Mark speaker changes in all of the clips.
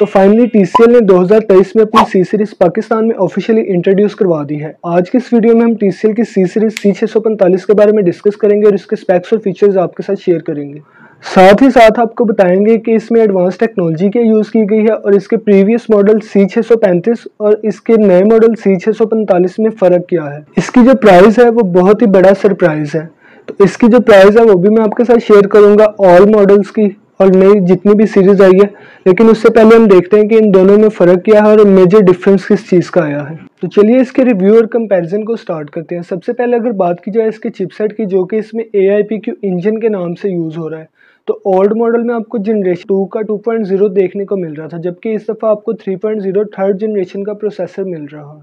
Speaker 1: तो finally TCL ने 2023 में अपनी C सीरीज पाकिस्तान में ऑफिशियली इंट्रोड्यूस करवा दी है। आज की इस वीडियो में हम TCL की C सीरीज C645 के बारे में डिस्कस करेंगे और इसके स्पेक्स और फीचर्स आपके साथ शेयर करेंगे। साथ ही साथ आपको बताएंगे कि इसमें एडवांस टेक्नोलॉजी क्या यूज़ की गई है और इसके प्रीवियस मॉडल C635 और इसके नए मॉडल C645 में फ़र्क क्या है। इसकी जो प्राइस है वो बहुत ही बड़ा सरप्राइज़ है, तो इसकी जो प्राइस है वो भी मैं आपके साथ शेयर करूँगा, ऑल मॉडल्स की और नई जितनी भी सीरीज आई है। लेकिन उससे पहले हम देखते हैं कि इन दोनों में फ़र्क क्या है और मेजर डिफरेंस किस चीज़ का आया है। तो चलिए इसके रिव्यू और कंपैरिजन को स्टार्ट करते हैं। सबसे पहले अगर बात की जाए इसके चिपसेट की, जो कि इसमें AIPQ इंजन के नाम से यूज़ हो रहा है। तो ओल्ड मॉडल में आपको जनरेशन 2 का 2.0 देखने को मिल रहा था, जबकि इस दफ़ा आपको 3.0 थर्ड जनरेशन का प्रोसेसर मिल रहा है।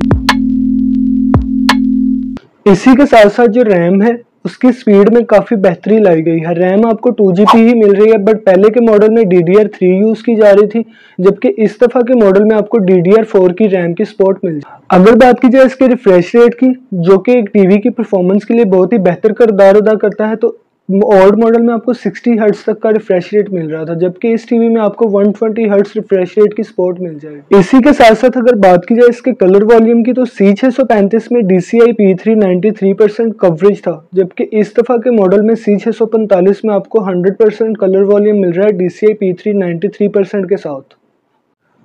Speaker 1: इसी के साथ साथ जो रैम है उसकी स्पीड में काफ़ी बेहतरी लाई गई है। रैम आपको 2GB ही मिल रही है, बट पहले के मॉडल में DDR3 यूज़ की जा रही थी, जबकि इस दफ़ा के मॉडल में आपको DDR4 की रैम की सपोर्ट मिल जाए। अगर बात की जाए इसके रिफ्रेश रेट की, जो कि एक टीवी की परफॉर्मेंस के लिए बहुत ही बेहतर किरदार अदा करता है, तो ओल्ड मॉडल में आपको 60 हर्ट्ज तक का रिफ्रेश रेट मिल रहा था, जबकि इस टीवी में आपको 120 हर्ट्ज रिफ्रेश रेट की सपोर्ट मिल जाएगी। इसी के साथ साथ अगर बात की जाए इसके कलर वॉल्यूम की, तो C635 में DCI P3 93% कवरेज था, जबकि इस दफ़ा के मॉडल में C645 में आपको 100% कलर वॉल्यूम मिल रहा है DCI P3 93% के साथ।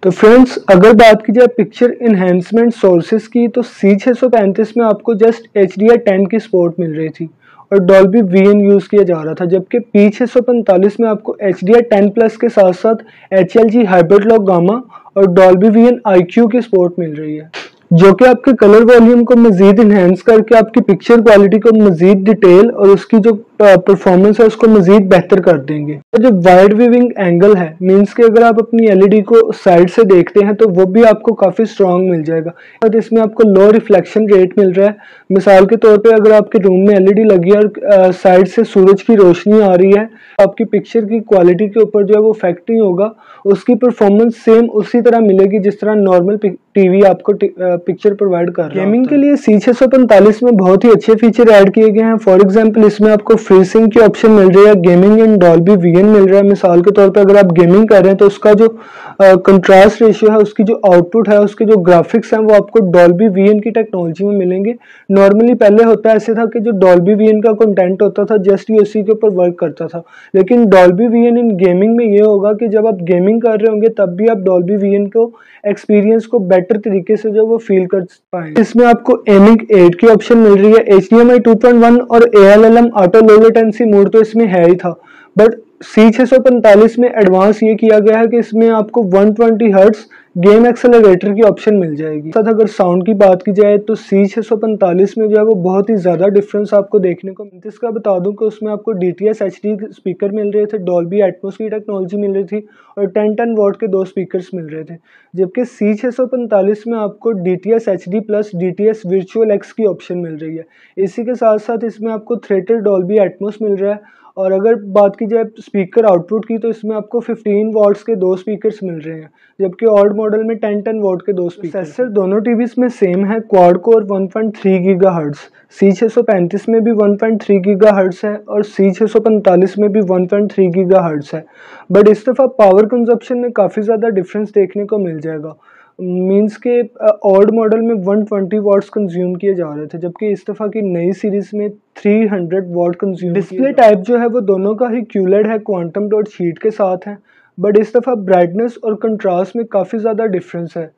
Speaker 1: तो फ्रेंड्स, अगर बात की जाए पिक्चर इन्हेंसमेंट सोर्सेज की, तो C635 में आपको जस्ट HDR10 की सपोर्ट मिल रही थी और डॉल्बी VN यूज़ किया जा रहा था, जबकि P645 में आपको HDR10 प्लस के साथ साथ HLG हाइब्रिड लॉक गामा और डॉल्बी VN IQ की सपोर्ट मिल रही है, जो कि आपके कलर वॉल्यूम को मज़ीद इन्हेंस करके आपकी पिक्चर क्वालिटी को मज़ीद डिटेल और उसकी जो परफॉर्मेंस है उसको मज़ीद बेहतर कर देंगे। तो जो वाइड व्यूइंग एंगल है, मींस कि अगर आप अपनी LED को साइड से देखते हैं तो वो भी आपको काफ़ी स्ट्रॉन्ग मिल जाएगा। और इसमें आपको लो रिफ्लेक्शन रेट मिल रहा है। मिसाल के तौर पे अगर आपके रूम में LED लगी है और साइड से सूरज की रोशनी आ रही है, आपकी पिक्चर की क्वालिटी के ऊपर जो है वो इफेक्ट नहीं होगा, उसकी परफॉर्मेंस सेम उसी तरह मिलेगी जिस तरह नॉर्मल टीवी आपको पिक्चर प्रोवाइड कर रहा है। गेमिंग के लिए C645 में बहुत ही अच्छे फीचर ऐड किए गए हैं। फॉर एग्जांपल, इसमें आपको फ्री सिंक की ऑप्शन मिल रही है, गेमिंग इन डॉल्बी VN मिल रहा है। मिसाल के तौर पे अगर आप गेमिंग कर रहे हैं तो उसका जो कंट्रास्ट रेशियो है, उसकी जो आउटपुट है, उसके जो ग्राफिक्स हैं वो आपको डॉल्बी VN की टेक्नोलॉजी में मिलेंगे। नॉर्मली पहले होता ऐसे था कि जो डॉल्बी VN का कंटेंट होता था जस्ट ये उसी के ऊपर वर्क करता था, लेकिन डॉल्बी VN इन गेमिंग में ये होगा कि जब आप गेमिंग कर रहे होंगे तब भी आप डॉल्बी VN को एक्सपीरियंस को बेटर तरीके से जो वो फील कर पाएंगे। इसमें आपको एमिंग 8 की ऑप्शन मिल रही है। HDMI 2.1 और ALLM auto low latency mode तो इसमें है ही था, बट C645 में एडवांस ये किया गया है कि इसमें आपको 120 हर्ट्ज गेम एक्सेलरेटर की ऑप्शन मिल जाएगी। साथ अगर साउंड की बात की जाए तो C645 में जो है वो बहुत ही ज़्यादा डिफरेंस आपको देखने को मिलता है। इसका बता दूं कि उसमें आपको DTS HD स्पीकर मिल रहे थे, डॉल्बी एटमॉस की टेक्नोलॉजी मिल रही थी और 1010 वॉट के 2 स्पीकर्स मिल रहे थे, जबकि C645 में आपको DTS HD plus DTS virtual X की ऑप्शन मिल रही है। इसी के साथ साथ इसमें आपको थ्रेटेड डॉल्बी एटमॉस मिल रहा है। और अगर बात की जाए स्पीकर आउटपुट की, तो इसमें आपको 15 वॉट्स के 2 स्पीकर्स मिल रहे हैं, जबकि ओल्ड मॉडल में 1010 वॉट के 2 स्पीकर। प्रोसेसर दोनों टीवीज में सेम है, क्वाड कोर 1.3 गीगाहर्ट्ज। C635 में भी 1.3 गीगाहर्ट्ज है और C645 में भी 1.3 गीगाहर्ट्ज है, बट इस दफ़ा पावर कंजप्शन में काफ़ी ज़्यादा डिफरेंस देखने को मिल जाएगा। मींस के ओल्ड मॉडल में 120 वॉट्स कंज्यूम किए जा रहे थे, जबकि इस दफ़ा की नई सीरीज़ में 300 वॉट कंज्यूम। डिस्प्ले टाइप जो है वो दोनों का ही QLED है, क्वांटम डॉट शीट के साथ है, बट इस दफ़ा ब्राइटनेस और कंट्रास्ट में काफ़ी ज़्यादा डिफरेंस है।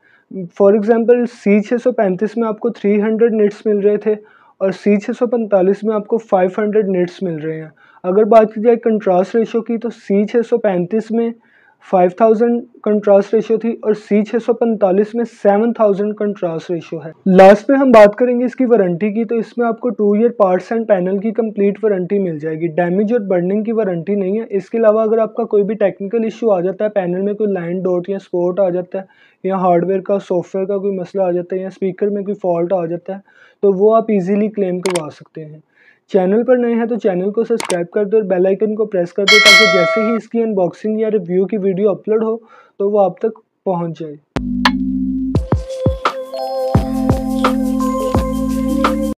Speaker 1: फॉर एग्जांपल, C635 में आपको 300 निट्स मिल रहे थे और C645 में आपको 500 निट्स मिल रहे हैं। अगर बात की जाए कंट्रास्ट रेशो की, तो C635 में 5000 कंट्रास्ट रेशियो थी और C645 में 7000 कंट्रास्ट रेशियो है। लास्ट में हम बात करेंगे इसकी वारंटी की, तो इसमें आपको 2 ईयर पार्ट्स एंड पैनल की कंप्लीट वारंटी मिल जाएगी। डैमेज और बर्निंग की वारंटी नहीं है। इसके अलावा अगर आपका कोई भी टेक्निकल इशू आ जाता है, पैनल में कोई लाइन डॉट या स्पॉट आ जाता है, या हार्डवेयर का सॉफ्टवेयर का कोई मसला आ जाता है, या स्पीकर में कोई फॉल्ट आ जाता है, तो वो आप इजीली क्लेम करवा सकते हैं। चैनल पर नए हैं तो चैनल को सब्सक्राइब कर दो और बेल आइकन को प्रेस कर दो, ताकि जैसे ही इसकी अनबॉक्सिंग या रिव्यू की वीडियो अपलोड हो तो वो आप तक पहुंच जाए।